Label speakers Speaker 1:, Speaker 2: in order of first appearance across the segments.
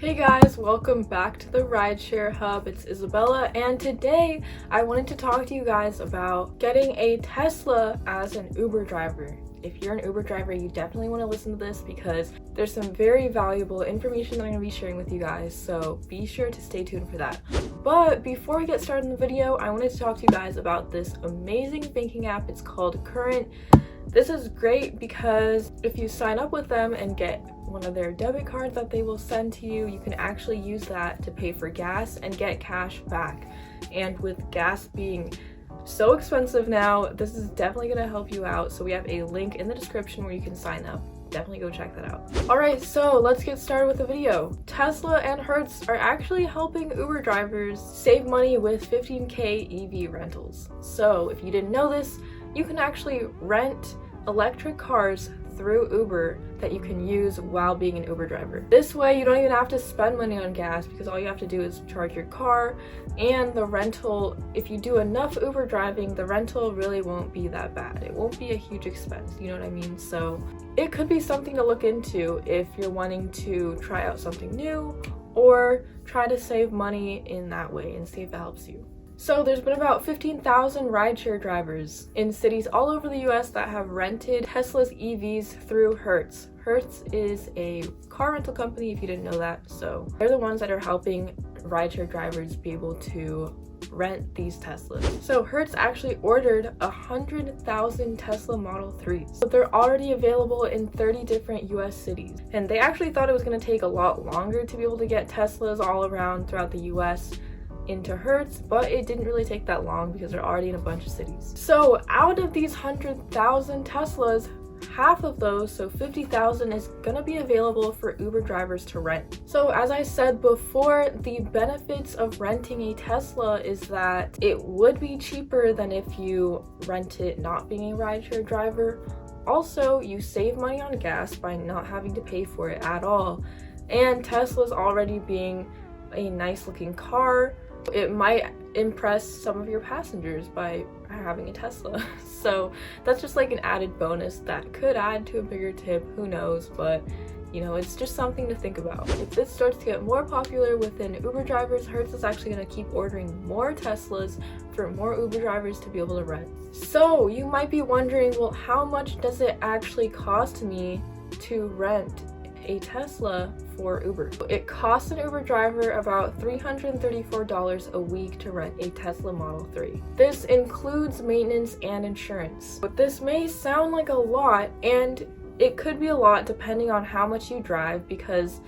Speaker 1: Hey guys, welcome back to the Rideshare Hub. It's Isabella, and today I wanted to talk to you guys about getting a Tesla as an Uber driver. If you're an Uber driver, you definitely want to listen to this because there's some very valuable information that I'm going to be sharing with you guys, so be sure to stay tuned for that. But before we get started in the video, I wanted to talk to you guys about this amazing banking app. It's called Current. This is great because if you sign up with them and get one of their debit cards that they will send to you, you can actually use that to pay for gas and get cash back. And with gas being so expensive now, this is definitely going to help you out. So we have a link in the description where you can sign up. Definitely go check that out. Alright, so let's get started with the video. Tesla and Hertz are actually helping Uber drivers save money with 15K EV rentals. So if you didn't know this, you can actually rent electric cars through Uber that you can use while being an Uber driver. This way you don't even have to spend money on gas because all you have to do is charge your car, and the rental, if you do enough Uber driving, the rental really won't be that bad. It won't be a huge expense, you know what I mean? So it could be something to look into if you're wanting to try out something new or try to save money in that way and see if it helps you. So there's been about 15,000 rideshare drivers in cities all over the US that have rented Tesla's EVs through Hertz. Hertz is a car rental company, if you didn't know that. So they're the ones that are helping rideshare drivers be able to rent these Teslas. So Hertz actually ordered 100,000 Tesla Model 3s. So they're already available in 30 different US cities. And they actually thought it was going to take a lot longer to be able to get Teslas all around throughout the US into Hertz, but it didn't really take that long because they're already in a bunch of cities. So out of these 100,000 Teslas, half of those, so 50,000, is gonna be available for Uber drivers to rent. So as I said before, the benefits of renting a Tesla is that it would be cheaper than if you rent it not being a rideshare driver. Also, you save money on gas by not having to pay for it at all. And Tesla's already being a nice looking car, it might impress some of your passengers by having a Tesla. So that's just like an added bonus that could add to a bigger tip, who knows, but you know, it's just something to think about. If this starts to get more popular within Uber drivers, Hertz is actually going to keep ordering more Teslas for more Uber drivers to be able to rent. So you might be wondering, well, how much does it actually cost me to rent a Tesla for Uber? It costs an Uber driver about $334 a week to rent a Tesla Model 3. This includes maintenance and insurance. But this may sound like a lot, and it could be a lot depending on how much you drive, because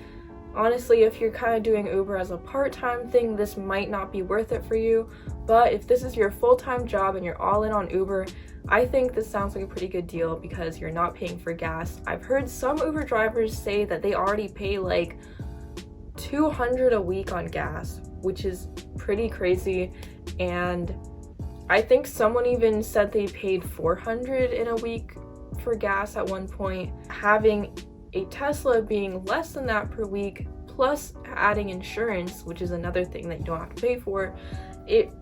Speaker 1: honestly, if you're kind of doing Uber as a part-time thing, this might not be worth it for you. But if this is your full-time job and you're all in on Uber, I think this sounds like a pretty good deal because you're not paying for gas. I've heard some Uber drivers say that they already pay like $200 a week on gas, which is pretty crazy. And I think someone even said they paid $400 in a week for gas at one point. Having a Tesla being less than that per week, plus adding insurance, which is another thing that you don't have to pay for, it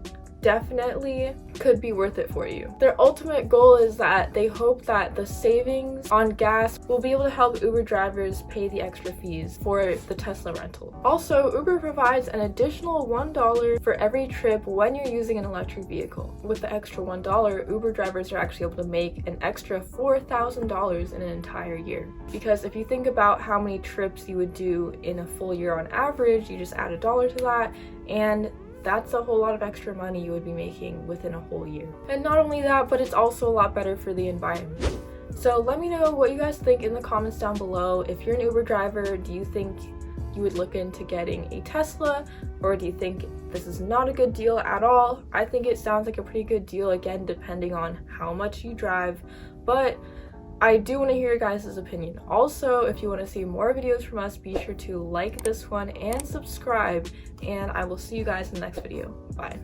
Speaker 1: definitely could be worth it for you. Their ultimate goal is that they hope that the savings on gas will be able to help Uber drivers pay the extra fees for the Tesla rental. Also, Uber provides an additional $1 for every trip when you're using an electric vehicle. With the extra $1, Uber drivers are actually able to make an extra $4,000 in an entire year. Because if you think about how many trips you would do in a full year on average, you just add $1 to that, and that's a whole lot of extra money you would be making within a whole year. And not only that, but it's also a lot better for the environment. So let me know what you guys think in the comments down below. If you're an Uber driver, do you think you would look into getting a Tesla, or do you think this is not a good deal at all? I think it sounds like a pretty good deal, again, depending on how much you drive, but I do want to hear your guys' opinion. Also, if you want to see more videos from us, be sure to like this one and subscribe, and I will see you guys in the next video. Bye.